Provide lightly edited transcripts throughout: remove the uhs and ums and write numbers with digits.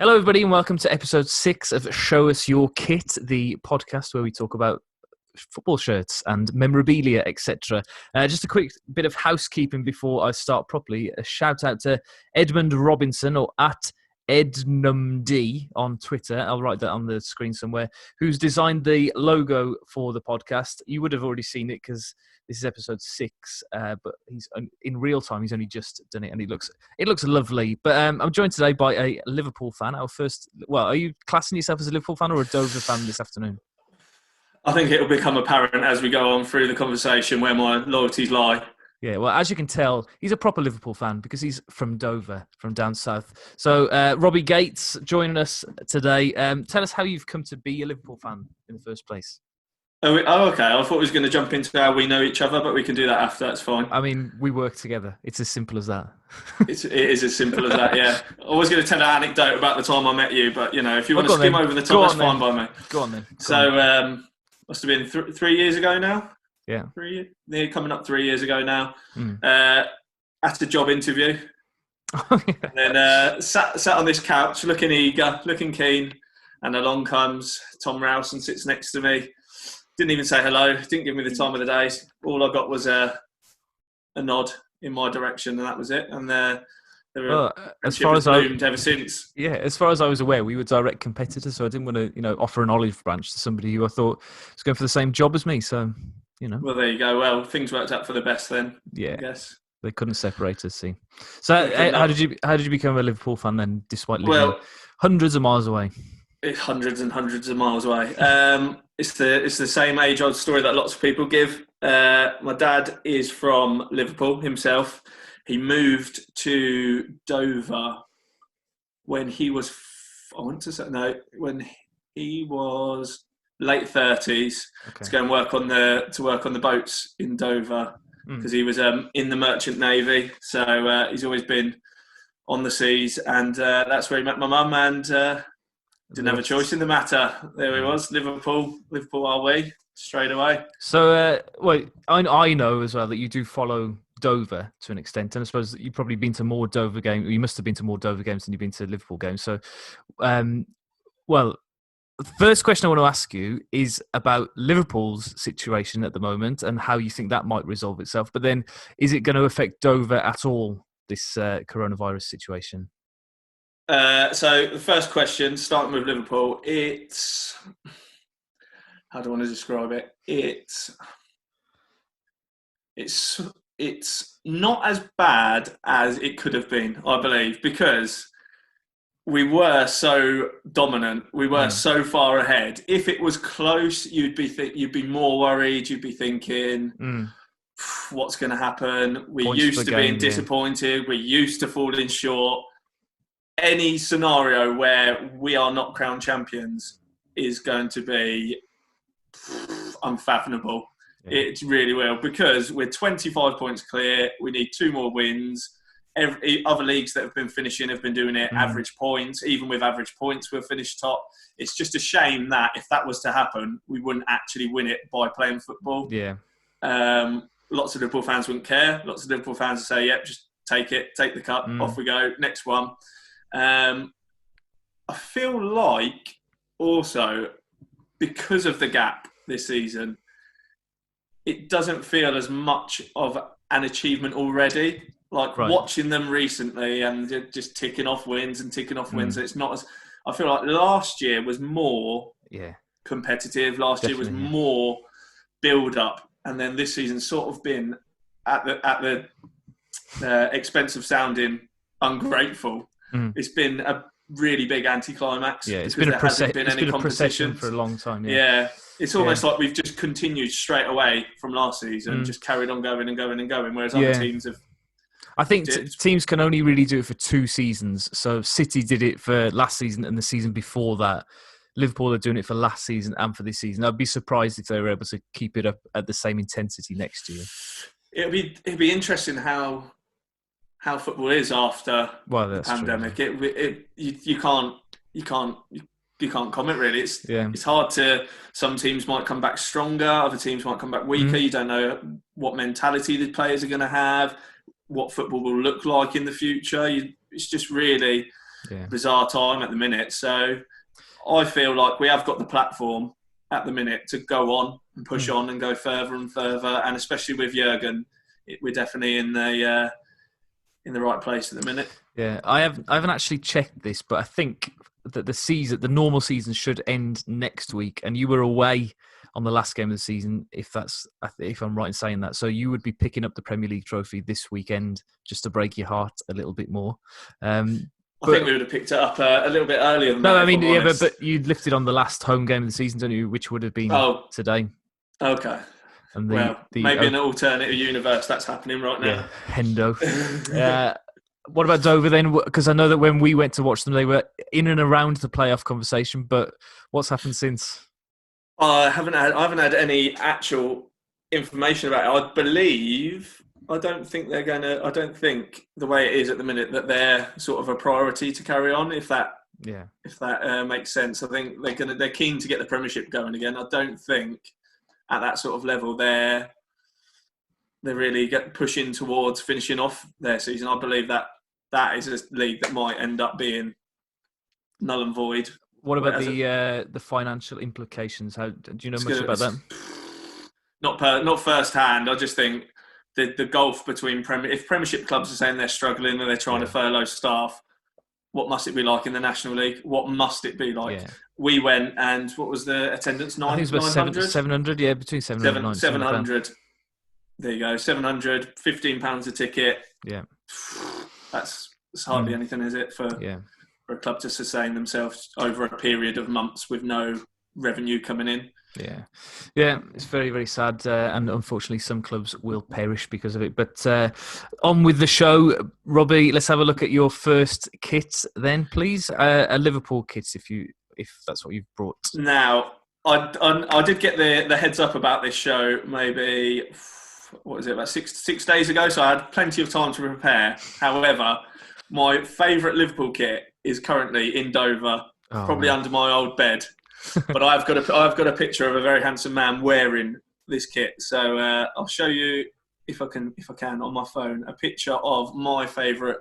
Hello, everybody, and welcome to episode 6 of Show Us Your Kit, the podcast where we talk about football shirts and memorabilia, etc. Just a quick bit of housekeeping before I start properly. A shout out to Edmund Robinson, or at EdnumD on Twitter. I'll write that on the screen somewhere, who's designed the logo for the podcast. You would have already seen it because this is episode 6, but he's in real time. He's only just done it, and it looks lovely. But I'm joined today by a Liverpool fan. Are you classing yourself as a Liverpool fan or a Dover fan this afternoon? I think it'll become apparent as we go on through the conversation where my loyalties lie. Yeah, well, as you can tell, he's a proper Liverpool fan because he's from Dover, from down south. So, Robbie Gates joining us today. Tell us how you've come to be a Liverpool fan in the first place. Oh, okay. I thought we was going to jump into how we know each other, but we can do that after. That's fine. I mean, we work together. It's as simple as that. It is as simple as that, yeah. I was going to tell an anecdote about the time I met you, but, if you want to skim over the top, that's fine by me. Go on then. Must have been 3 years ago now. Yeah. Coming up 3 years ago now. At a job interview. And then sat on this couch, looking eager, looking keen, and along comes Tom Rouse and sits next to me. Didn't even say hello, didn't give me the time of the day. All I got was a nod in my direction, and that was it. And as far as ever since. Yeah, as far as I was aware, we were direct competitors, so I didn't want to, offer an olive branch to somebody who I thought was going for the same job as me. So, Well, there you go. Well, things worked out for the best then. Yeah, I guess they couldn't separate us. See, so how did you become a Liverpool fan then, despite living hundreds of miles away? It's hundreds and hundreds of miles away. It's the same age-old story that lots of people give. My dad is from Liverpool himself. He moved to Dover when he was, when he was late 30s, to go and work on the boats in Dover, because he was in the Merchant Navy. So he's always been on the seas, and that's where he met my mum, and didn't have a choice in the matter. There he was, Liverpool are we, straight away. So, I know as well that you do follow Dover to an extent, and I suppose that you've probably been to more Dover games. You must have been to more Dover games than you've been to Liverpool games. So, the first question I want to ask you is about Liverpool's situation at the moment and how you think that might resolve itself. But then, is it going to affect Dover at all, this coronavirus situation? So the first question, starting with Liverpool, it's, how do I want to describe it? It's not as bad as it could have been, I believe, because we were so dominant. We were so far ahead. If it was close, you'd be more worried. You'd be thinking, what's going to happen? We're used to being disappointed. We're used to falling short. Any scenario where we are not crowned champions is going to be unfathomable. Yeah. It really will, because we're 25 points clear. We need 2 more wins. Other leagues that have been finishing have been doing it average points. Even with average points, we'll finish top. It's just a shame that if that was to happen, we wouldn't actually win it by playing football. Yeah. Lots of Liverpool fans wouldn't care. Lots of Liverpool fans would say, yep, just take it, take the cup, off we go, next one. I feel like also because of the gap this season, it doesn't feel as much of an achievement already. Watching them recently and just ticking off wins and ticking off wins. It's not as, I feel like last year was more competitive. Last year was more build up, and then this season's sort of been at the expense of sounding ungrateful. It's been a really big anticlimax. Yeah, it's been a procession for a long time. Yeah, it's almost like we've just continued straight away from last season, just carried on going and going and going, whereas other teams have. I think teams can only really do it for 2 seasons. So City did it for last season and the season before that. Liverpool are doing it for last season and for this season. I'd be surprised if they were able to keep it up at the same intensity next year. It'd be interesting how football is after the pandemic. You can't comment really. It's hard to. Some teams might come back stronger. Other teams might come back weaker. You don't know what mentality the players are going to have, what football will look like in the future. It's just really bizarre time at the minute. So I feel like we have got the platform at the minute to go on and push on and go further and further. And especially with Jurgen, we're definitely in the right place at the minute. Yeah, I haven't actually checked this, but I think that the normal season should end next week, and you were away on the last game of the season, if I'm right in saying that. So you would be picking up the Premier League trophy this weekend, just to break your heart a little bit more. I think we would have picked it up a little bit earlier than that. No, I mean, but you lifted on the last home game of the season, don't you? Which would have been today. Okay. And maybe in an alternative universe that's happening right now. Yeah, Hendo. What about Dover then? Because I know that when we went to watch them, they were in and around the playoff conversation. But what's happened since? I haven't had any actual information about it. I don't think the way it is at the minute that they're sort of a priority to carry on. If that makes sense, I think they're keen to get the Premiership going again. I don't think at that sort of level they're really pushing towards finishing off their season. I believe that is a league that might end up being null and void. What about the financial implications? Do you know much about that? Not first hand. I just think the gulf between if Premiership clubs are saying they're struggling and they're trying to furlough staff, what must it be like in the National League? What must it be like? Yeah. We went, and what was the attendance? I think it was about 700. Yeah, between 700 and 700. There you go. 700, £15 a ticket. Yeah, that's hardly anything, is it, for a club to sustain themselves over a period of months with no revenue coming in? Yeah, it's very, very sad, and unfortunately some clubs will perish because of it. But on with the show, Robbie. Let's have a look at your first kit then, please. A Liverpool kit, if that's what you've brought. Now, I did get the heads up about this show maybe, what was it, about six days ago, so I had plenty of time to prepare. However, my favourite Liverpool kit is currently in Dover, probably under my old bed. But I've got a picture of a very handsome man wearing this kit. So I'll show you, if I can on my phone, a picture of my favourite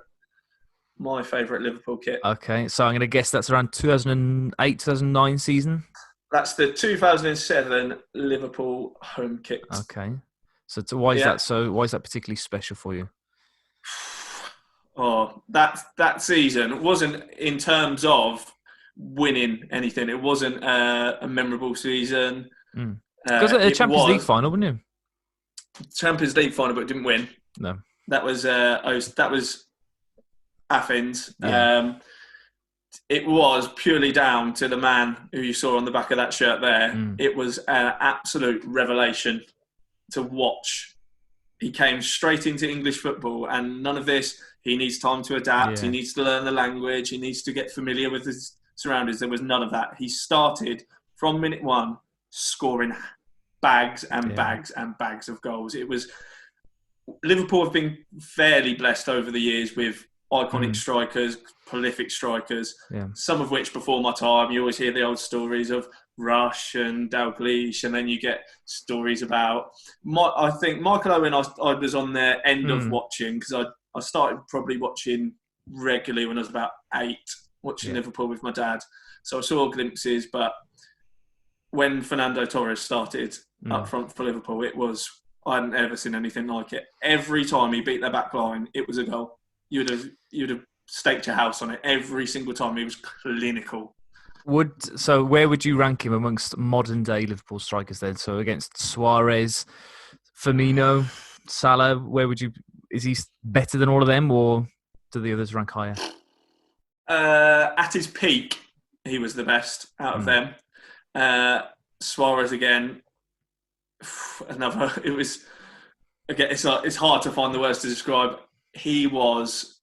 Liverpool kit. Okay, so I'm going to guess that's around 2008, 2009 season. That's the 2007 Liverpool home kit. Okay, so why is that particularly special for you? Oh, that season wasn't in terms of winning anything. It wasn't a memorable season. Because a Champions League final, wasn't it? Champions League final, but didn't win. No, that was Athens. Yeah. It was purely down to the man who you saw on the back of that shirt there. It was an absolute revelation to watch. He came straight into English football, and none of this. He needs time to adapt. Yeah. He needs to learn the language. He needs to get familiar with his surroundings. There was none of that. He started from minute one scoring bags and bags and bags of goals. It was Liverpool have been fairly blessed over the years with iconic strikers, prolific strikers, some of which before my time. You always hear the old stories of Rush and Dalglish, and then you get stories about I think Michael Owen I was on the end of watching, because I started probably watching regularly when I was about 8, watching Liverpool with my dad. So I saw glimpses, but when Fernando Torres started up front for Liverpool, I hadn't ever seen anything like it. Every time he beat their back line, it was a goal. You'd have staked your house on it. Every single time he was clinical. So where would you rank him amongst modern day Liverpool strikers then? So against Suarez, Firmino, Salah, is he better than all of them, or do the others rank higher? At his peak, he was the best out of them. Suarez again, it was again. It's hard to find the words to describe. He was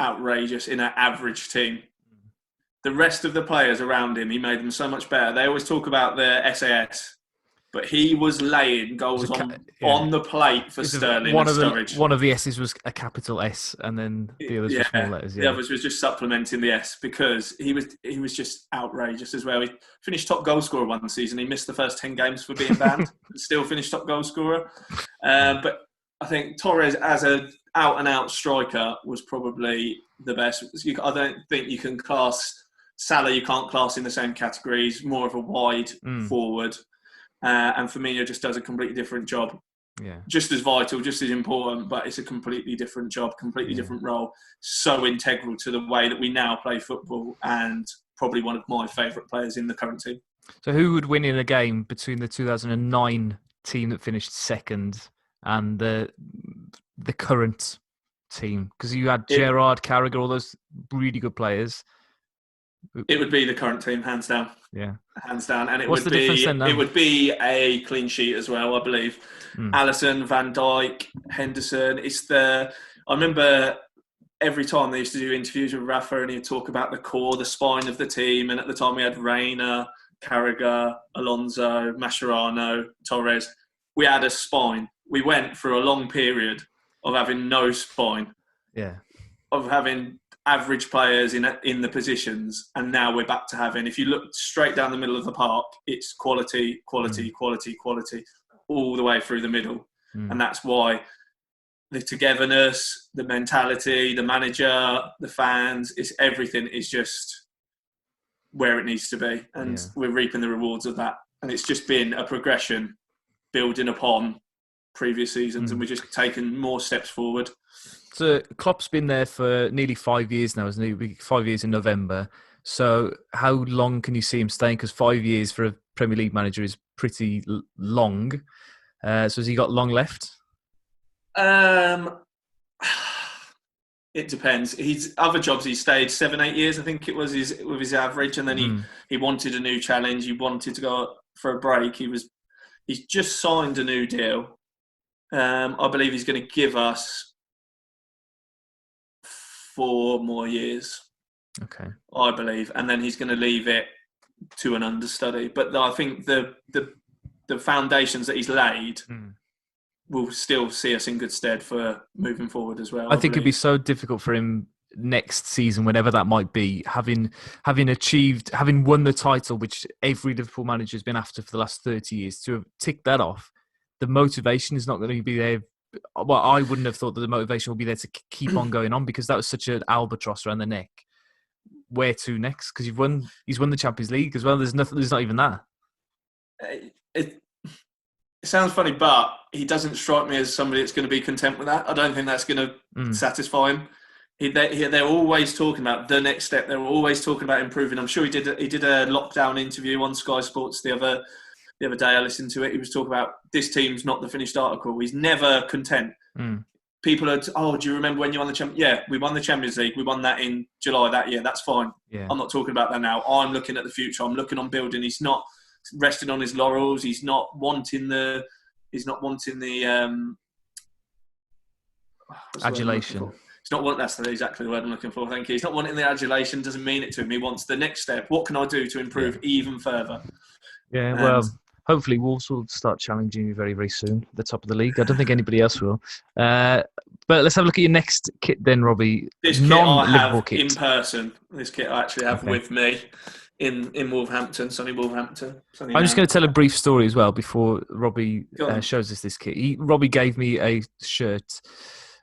outrageous in an average team. The rest of the players around him, he made them so much better. They always talk about the SAS, but he was laying goals on the plate for Sterling and Sturridge. One of the S's was a capital S, and then the others were small letters. The others was just supplementing the S, because he was just outrageous as well. He finished top goal scorer one season. He missed the first 10 games for being banned, but still finished top goal scorer. But I think Torres as a out-and-out striker was probably the best. I don't think you can class Salah. You can't class in the same categories. More of a wide forward, and Firmino just does a completely different job. Yeah, just as vital, just as important, but it's a completely different job, completely different role. So integral to the way that we now play football, and probably one of my favourite players in the current team. So who would win in a game between the 2009 team that finished second and the current team? Because you had Gerrard, Carragher, all those really good players. It would be the current team, hands down. Yeah, hands down. And what's the difference then? It would be a clean sheet as well, I believe. Alisson, Van Dijk, Henderson. I remember every time they used to do interviews with Rafa, and he'd talk about the core, the spine of the team. And at the time we had Reina, Carragher, Alonso, Mascherano, Torres. We had a spine. We went through a long period of having no spine. Yeah. Of having average players in the positions, and now we're back to having, if you look straight down the middle of the park, it's quality, quality, quality, quality, all the way through the middle. And that's why the togetherness, the mentality, the manager, the fans, everything is just where it needs to be. And we're reaping the rewards of that. And it's just been a progression building upon previous seasons, and we're just taking more steps forward. So Klopp's been there for nearly 5 years now, isn't he? It'll be 5 years in November. So how long can you see him staying? Because 5 years for a Premier League manager is pretty long. So has he got long left? It depends. Other jobs he stayed 7-8 years, I think it was with his average, and then he wanted a new challenge. He wanted to go for a break. He's just signed a new deal. I believe he's going to give us 4 more years. Okay. I believe, and then he's going to leave it to an understudy. But I think the foundations that he's laid will still see us in good stead for moving forward as well. I think it'd be so difficult for him next season, whenever that might be, having won the title, which every Liverpool manager has been after for the last 30 years, to have ticked that off. The motivation is not going to be there. Well, I wouldn't have thought that the motivation will be there to keep on going on, because that was such an albatross around the neck. Where to next? Because he's won the Champions League as well. There's not even that. It sounds funny, but he doesn't strike me as somebody that's going to be content with that. I don't think that's going to satisfy him. They're always talking about the next step. They're always talking about improving. I'm sure he did a lockdown interview on Sky Sports the other day. I listened to it. He was talking about this team's not the finished article. He's never content. People are, do you remember when you won the Champions League? Yeah, we won the Champions League. We won that in July that year. That's fine. Yeah. I'm not talking about that now. I'm looking at the future. I'm looking on building. He's not resting on his laurels. He's not wanting the adulation. That's exactly the word I'm looking for. Thank you. He's not wanting the adulation. Doesn't mean it to him. He wants the next step. What can I do to improve even further? Yeah, well, hopefully Wolves will start challenging you very, very soon at the top of the league. I don't think anybody else will. But let's have a look at your next kit then, Robbie. This kit I have in person. This kit I actually have with me in Wolverhampton, sunny Wolverhampton. I'm just going to tell a brief story as well before Robbie shows us this kit. Robbie gave me a shirt.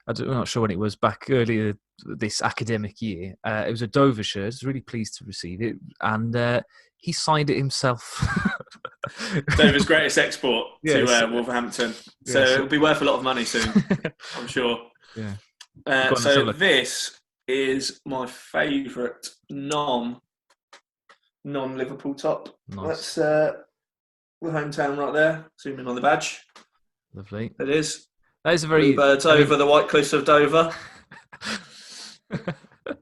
I'm not sure when it was, back earlier this academic year. It was a Dover shirt. I was really pleased to receive it. And he signed it himself. Dover's greatest export to Wolverhampton. So it'll be worth a lot of money soon, I'm sure. Yeah. So this is my favourite non-Liverpool top. Nice. That's the hometown right there. Zoom in on the badge. Lovely. It is. That is a very... Blue birds over the white cliffs of Dover.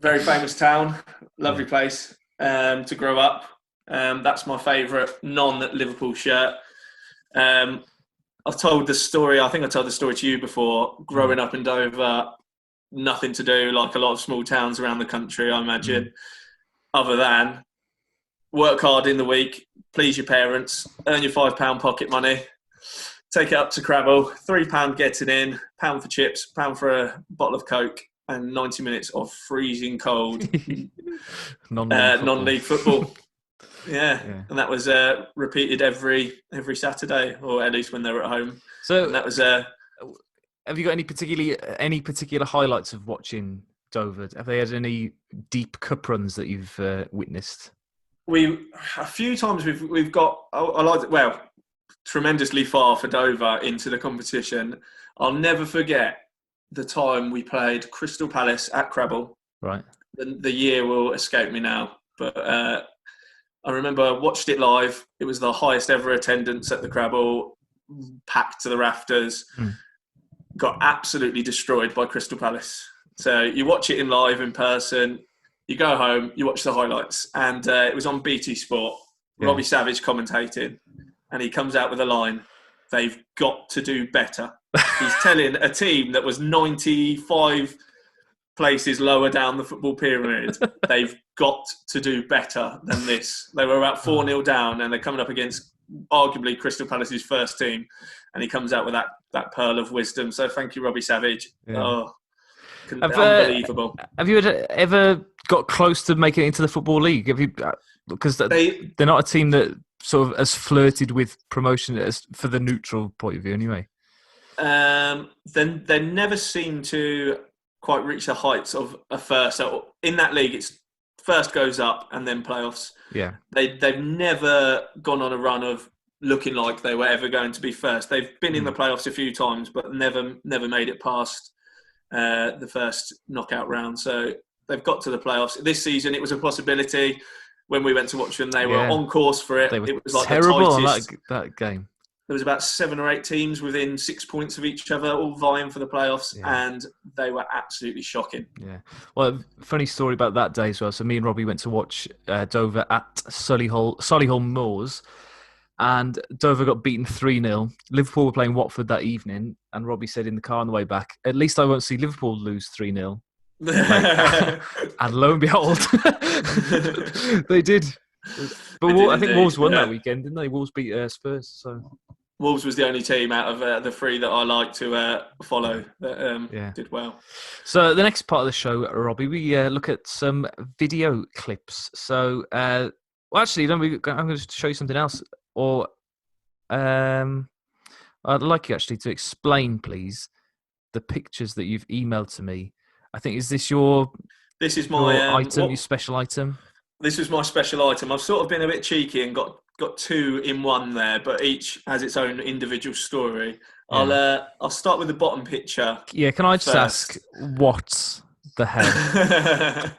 Very famous town. Lovely place to grow up. That's my favourite non-Liverpool shirt. I've told the story. I think I told the story to you before. Growing up in Dover, nothing to do, like a lot of small towns around the country, I imagine, other than work hard in the week, please your parents, earn your £5 pocket money, take it up to Crabble, £3 getting in, £1 for chips, £1 for a bottle of Coke, and 90 minutes of freezing cold non-league football. Yeah, and that was repeated every Saturday, or at least when they were at home. So and that was have you got any particular highlights of watching Dover? Have they had any deep cup runs that you've witnessed? A few times we've got. I like it. Well, tremendously far for Dover into the competition. I'll never forget the time we played Crystal Palace at Crabble. Right. The year will escape me now, but I remember watched it live. It was the highest ever attendance at the Crabble, packed to the rafters. Got absolutely destroyed by Crystal Palace. So you watch it in person, you go home, you watch the highlights, and it was on BT Sport. Yeah. Robbie Savage commentating, and he comes out with a line, "They've got to do better." He's telling a team that was 95 places lower down the football pyramid, they've got to do better than this. They were about 4-0 down, and they're coming up against arguably Crystal Palace's first team, and he comes out with that pearl of wisdom. So thank you, Robbie Savage. Yeah. Unbelievable. Have you ever got close to making it into the Football League? Have you? Because they're not a team that sort of has flirted with promotion as for the neutral point of view, anyway. Then they never seem to quite reach the heights of a first. So in that league, it's first goes up and then playoffs. Yeah, they've never gone on a run of looking like they were ever going to be first. They've been in the playoffs a few times, but never made it past the first knockout round. So they've got to the playoffs. This season, it was a possibility. When we went to watch them, they were on course for it. They were it was like terrible the tightest. On that game. There was about 7 or 8 teams within 6 points of each other, all vying for the playoffs, and they were absolutely shocking. Yeah. Well, funny story about that day as well. So me and Robbie went to watch Dover at Solihull Moors, and Dover got beaten 3-0. Liverpool were playing Watford that evening, and Robbie said in the car on the way back, "At least I won't see Liverpool lose 3-0. And lo and behold, they did. But I think Wolves won that weekend, didn't they? Wolves beat Spurs. So Wolves was the only team out of the 3 that I like to follow that did well. So the next part of the show, Robbie, we look at some video clips. So, actually, I'm going to show you something else. Or I'd like you actually to explain, please, the pictures that you've emailed to me. I think, is this your... This is my item, your special item? This is my special item. I've sort of been a bit cheeky and got 2 in one there, but each has its own individual story. Yeah. I'll start with the bottom picture. Yeah, can I just ask, what the hell?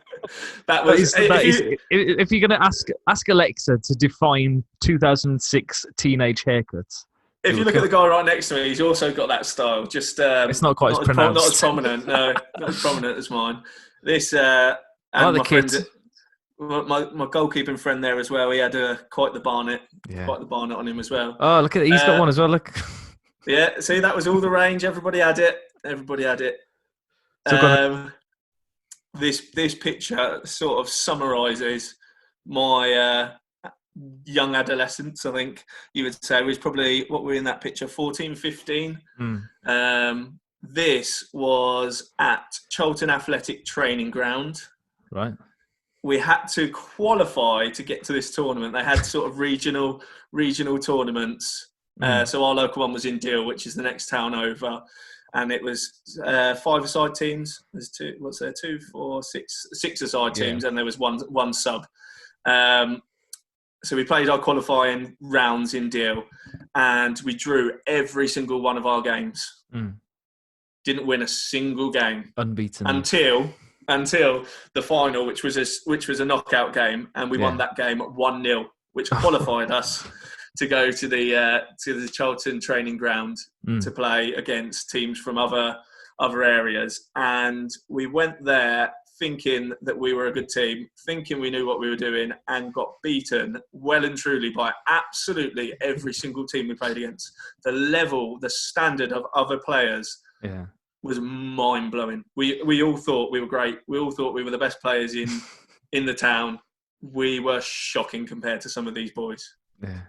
If you're going to ask Alexa to define 2006 teenage haircuts. If you look at the guy right next to me, he's also got that style. Just it's not quite as pronounced. Not as prominent. No, not as prominent as mine. This and like my friend, my goalkeeping friend there as well. He had quite the barnet on him as well. Oh, look at it. He's got one as well. Look. Yeah, see, that was all the range. Everybody had it. So this picture sort of summarises my young adolescence, I think you would say. It was probably, what were in that picture, 14, 15. This was at Charlton Athletic Training Ground. Right. We had to qualify to get to this tournament. They had sort of regional tournaments. So our local one was in Deal, which is the next town over. And it was 5-a-side teams. There's 2, what's there, 2, 4, 6, 6-a-side teams, and there was one sub. So we played our qualifying rounds in Deal, and we drew every single one of our games. Didn't win a single game. Unbeaten. Until the final, which was a knockout game, and we won that game at 1-0, which qualified us to go to the Charlton training ground to play against teams from other areas. And we went there thinking that we were a good team, thinking we knew what we were doing, and got beaten well and truly by absolutely every single team we played against. The level, the standard of other players was mind-blowing. We all thought we were great. We all thought we were the best players in the town. We were shocking compared to some of these boys. Yeah.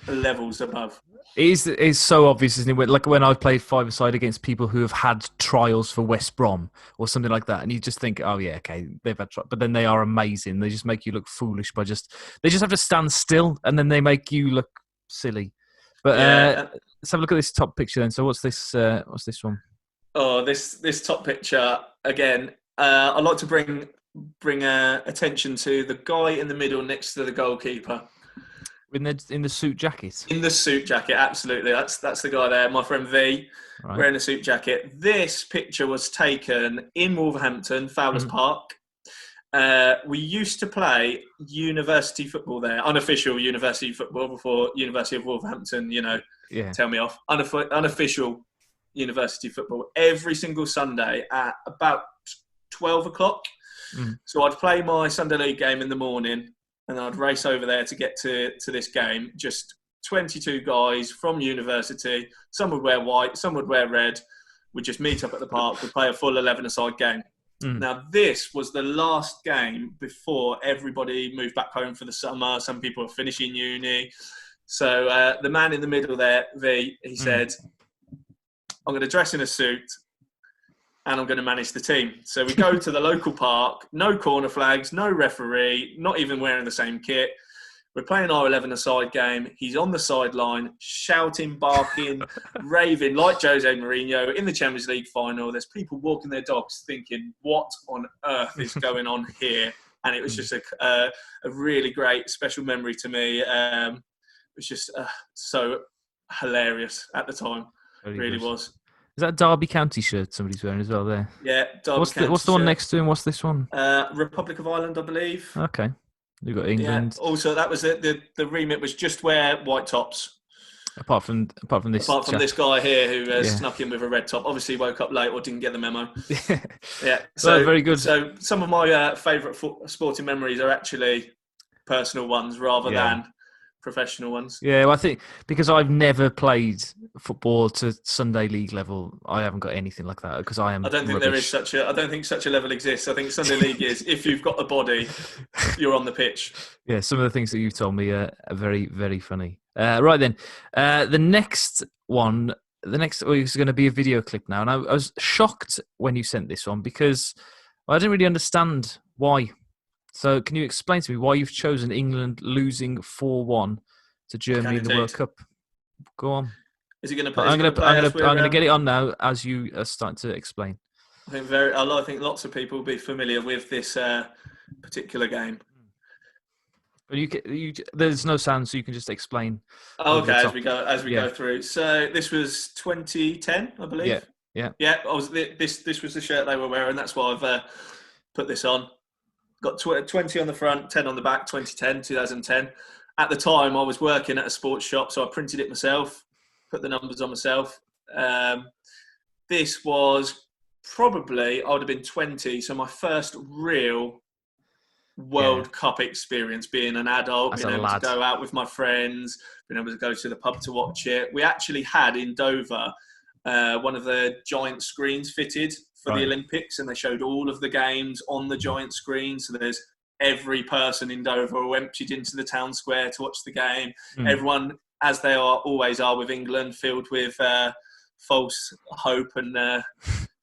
Levels above. It is so obvious, isn't it? Like when I've played 5-a-side against people who have had trials for West Brom or something like that, and you just think, oh yeah, okay, they've had trials, but then they are amazing. They just make you look foolish they just have to stand still, and then they make you look silly. But let's have a look at this top picture then. So what's this one? Oh, this top picture again. I'd like to bring attention to the guy in the middle next to the goalkeeper. In the suit jacket. In the suit jacket, absolutely. That's the guy there, my friend V, Right. wearing a suit jacket. This picture was taken in Wolverhampton, Fowlers Park. We used to play university football there, unofficial university football before University of Wolverhampton, tell me off. Unofficial university football every single Sunday at about 12 o'clock. So I'd play my Sunday league game in the morning and I'd race over there to get to this game. Just 22 guys from university. Some would wear white, some would wear red. We'd just meet up at the park. We'd play a full 11-a-side game. Now, this was the last game before everybody moved back home for the summer. Some people were finishing uni. So the man in the middle there, V, he said, I'm going to dress in a suit and I'm going to manage the team. So we go to the local park, no corner flags, no referee, not even wearing the same kit. We're playing our 11-a-side game. He's on the sideline, shouting, barking, raving like Jose Mourinho in the Champions League final. There's people walking their dogs thinking, what on earth is going on here? And it was just a really great, special memory to me. It was just so hilarious at the time. It really was. Is that Derby County shirt somebody's wearing as well there? Yeah, Derby County. What's the one next to him? What's this one? Republic of Ireland, I believe. Okay. You've got England. Yeah. Also, that was the remit was just wear white tops. Apart from this guy here who snuck in with a red top. Obviously, woke up late or didn't get the memo. Yeah. So very good. So some of my favourite sporting memories are actually personal ones rather than professional ones. Yeah, well, I think because I've never played football to Sunday league level, I haven't got anything like that because I don't think there is such a. I don't think such a level exists. I think Sunday league is if you've got the body, you're on the pitch. Yeah, some of the things that you've told me are very, very funny. Right then, the next one is going to be a video clip now, and I was shocked when you sent this one because I didn't really understand why. So can you explain to me why you've chosen England losing 4-1 to Germany in the World Cup? Go on. Is he going to play? I'm going to get it on now as you are starting to explain. I think lots of people will be familiar with this particular game. But there's no sound, so you can just explain. Oh, okay, as we go through. So this was 2010, I believe. Yeah. This was the shirt they were wearing. That's why I've put this on. Got 20 on the front, 10 on the back, 2010. At the time, I was working at a sports shop, so I printed it myself, put the numbers on myself. This was probably, I would have been 20, so my first real World Cup experience, being an adult, being able to go out with my friends, being able to go to the pub to watch it. We actually had in Dover one of the giant screens fitted for the Olympics, and they showed all of the games on the giant screen. So there's every person in Dover who emptied into the town square to watch the game. Everyone, as they always are with England, filled with false hope and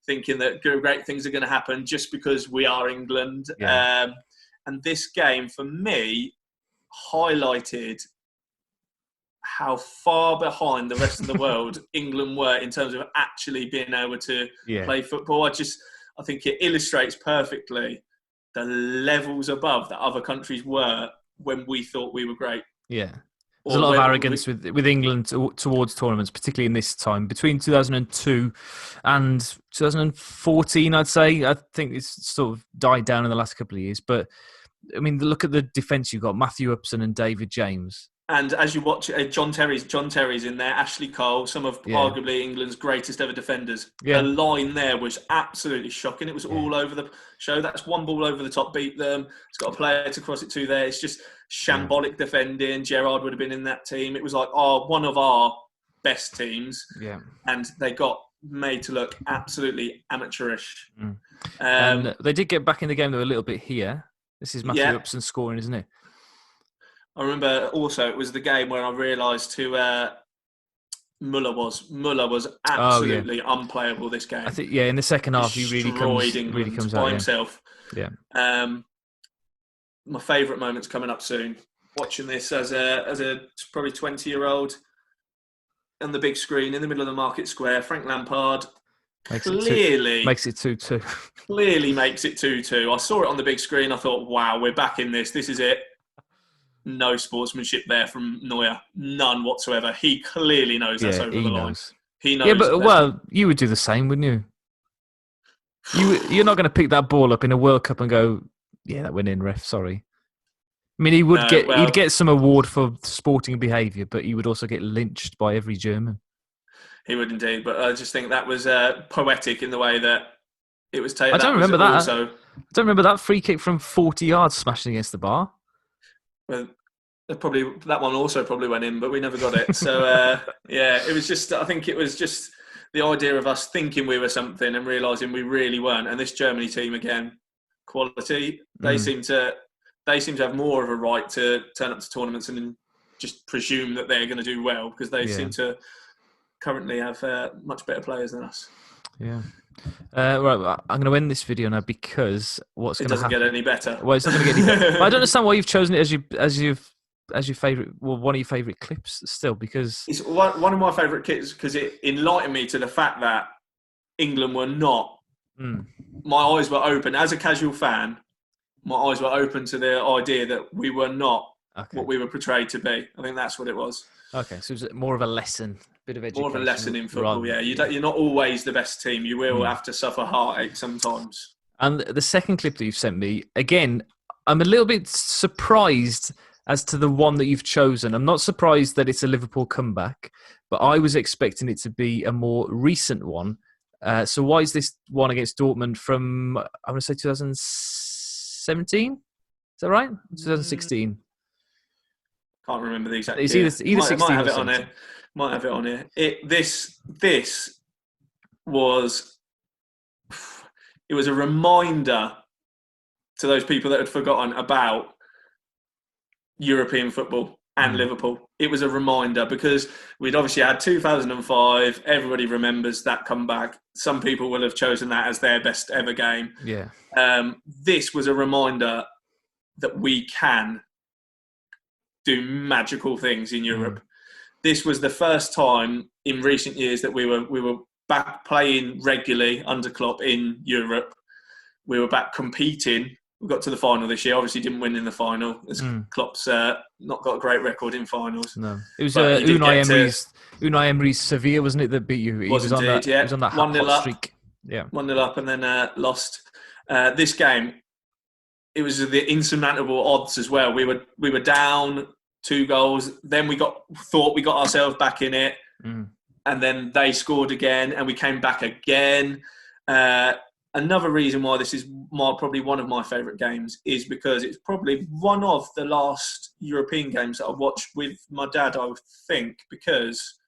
thinking that great things are going to happen just because we are England. And this game, for me, highlighted how far behind the rest of the world England were in terms of actually being able to play football. I think it illustrates perfectly the levels above that other countries were when we thought we were great. Yeah. There's a lot of arrogance with England towards tournaments, particularly in this time. Between 2002 and 2014, I'd say. I think it's sort of died down in the last couple of years. But, I mean, look at the defence you've got. Matthew Upson and David James. And as you watch, John Terry's in there, Ashley Cole, some of arguably England's greatest ever defenders. The line there was absolutely shocking. It was all over the show. That's one ball over the top, beat them. It's got a player to cross it to there. It's just shambolic defending. Gerrard would have been in that team. It was like one of our best teams. Yeah. And they got made to look absolutely amateurish. And they did get back in the game, though, a little bit here. This is Matthew Upson scoring, isn't it? I remember also it was the game where I realised who Muller was. Muller was absolutely unplayable this game. I think in the second half he really comes out by himself. Yeah. My favourite moment's coming up soon. Watching this as a probably 20-year-old on the big screen in the middle of the market square. Frank Lampard clearly makes it 2-2. Clearly makes it 2-2. I saw it on the big screen. I thought, wow, we're back in this. This is it. No sportsmanship there from Neuer. None whatsoever. He clearly knows that's over the line. He knows. Yeah, but you would do the same, wouldn't you? You're not going to pick that ball up in a World Cup and go, yeah, that went in, ref. Sorry. I mean, he'd get some award for sporting behaviour, but he would also get lynched by every German. He would indeed, but I just think that was poetic in the way that it was taken. I don't remember that. I don't remember that free kick from 40 yards smashing against the bar. Well, that one also probably went in, but we never got it. So it was just. I think it was just the idea of us thinking we were something and realising we really weren't. And this Germany team again, quality. They seem to have more of a right to turn up to tournaments and just presume that they're going to do well because they seem to currently have much better players than us. Yeah. Right, I'm going to end this video now because it doesn't get any better. Well, it's not going to get any better. I don't understand why you've chosen it as your favourite. Well, one of your favourite clips still because it's one of my favourite clips because it enlightened me to the fact that England were not. My eyes were open as a casual fan. My eyes were open to the idea that we were not what we were portrayed to be. I think that's what it was. Okay, so it was more of a lesson, bit of education. More of a lesson in football, yeah. You're not always the best team. You will have to suffer heartache sometimes. And the second clip that you've sent me, again, I'm a little bit surprised as to the one that you've chosen. I'm not surprised that it's a Liverpool comeback, but I was expecting it to be a more recent one. So why is this one against Dortmund from, I want to say 2017? Is that right? 2016. Can't remember the exact. It's either 16 might have or it on here. Might have it on here. This was. It was a reminder to those people that had forgotten about European football and Liverpool. It was a reminder because we'd obviously had 2005. Everybody remembers that comeback. Some people will have chosen that as their best ever game. Yeah. This was a reminder that we can do magical things in Europe. This was the first time in recent years that we were back playing regularly under Klopp in Europe. We were back competing. We got to the final this year. Obviously, didn't win in the final. Klopp's not got a great record in finals. No, it was Unai Emery's Sevilla, wasn't it, that beat you? He was indeed, He was on that hot streak. Yeah, 1-0 up and then lost. This game, it was the insurmountable odds as well. We were down 2 goals. Then we thought we got ourselves back in it. And then they scored again and we came back again. Another reason why this is probably one of my favourite games is because it's probably one of the last European games that I watched with my dad, I would think, because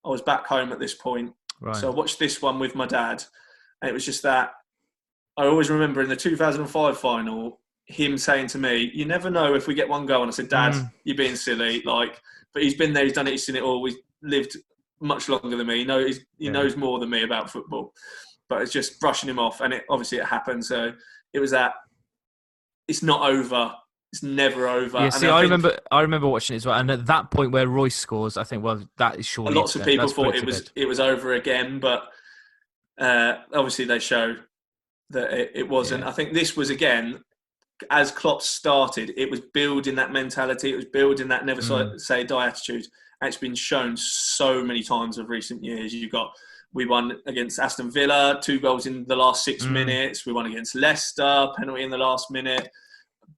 I was back home at this point. Right. So I watched this one with my dad. And it was just that I always remember in the 2005 final, him saying to me, you never know if we get 1 goal. And I said, Dad, you're being silly. But he's been there, he's done it, he's seen it all. He's lived much longer than me. He knows more than me about football. But it's just brushing him off. And it happened. So it was that it's not over. It's never over. Yeah, see, I remember watching it as well. And at that point where Royce scores, I think, well, that is surely... Lots of people thought it was over again. But obviously they show that it wasn't. I think this was, again... As Klopp started, it was building that mentality. It was building that never say die attitude. And it's been shown so many times of recent years. We won against Aston Villa, 2 goals in the last 6 minutes. We won against Leicester, penalty in the last minute.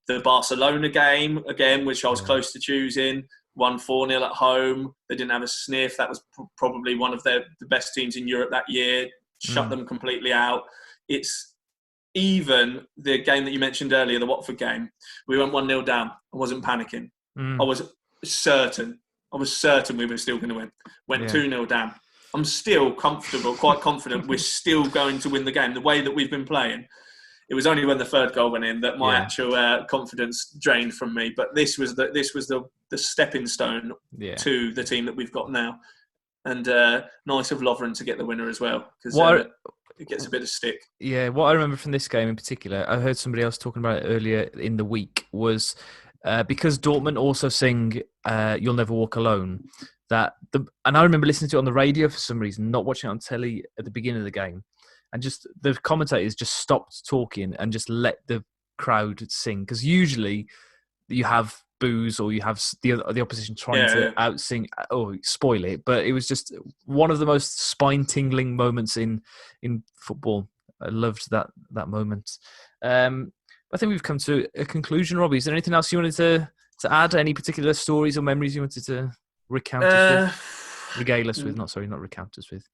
The Barcelona game, again, which I was close to choosing, won 4-0 at home. They didn't have a sniff. That was probably one of the best teams in Europe that year. Shut them completely out. It's even the game that you mentioned earlier, the Watford game, we went 1-0 down. I wasn't panicking. I was certain we were still going to win. Went 2-0 down. I'm still quite confident we're still going to win the game. The way that we've been playing, it was only when the 3rd goal went in that my actual confidence drained from me. But this was the stepping stone to the team that we've got now. And nice of Lovren to get the winner as well, because it gets a bit of stick. Yeah, what I remember from this game in particular, I heard somebody else talking about it earlier in the week, was because Dortmund also sing You'll Never Walk Alone. And I remember listening to it on the radio for some reason, not watching it on telly at the beginning of the game. and just the commentators just stopped talking and just let the crowd sing, because usually you have boos or you have the opposition trying to out-sing or spoil it, but it was just one of the most spine-tingling moments in football. I loved that moment. I think we've come to a conclusion. Robbie, is there anything else you wanted to add? Any particular stories or memories you wanted to recount us with? Regale us with? Not recount us with.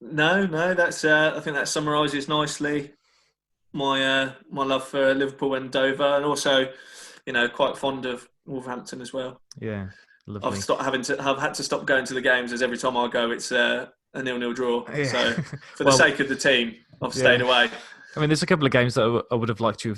No. That's. I think that summarises nicely my love for Liverpool and Dover, and also, quite fond of Wolverhampton as well. Yeah, lovely. I've had to stop going to the games, as every time I go, it's a 0-0 draw. Yeah. So for the sake of the team, I've stayed away. I mean, there's a couple of games that I would have liked to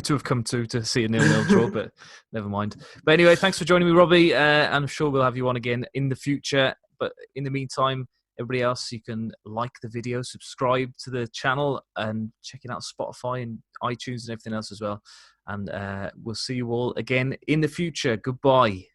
have come to see a 0-0 draw, but never mind. But anyway, thanks for joining me, Robbie. I'm sure we'll have you on again in the future. But in the meantime, everybody else, you can like the video, subscribe to the channel, and check it out on Spotify and iTunes and everything else as well. And we'll see you all again in the future. Goodbye.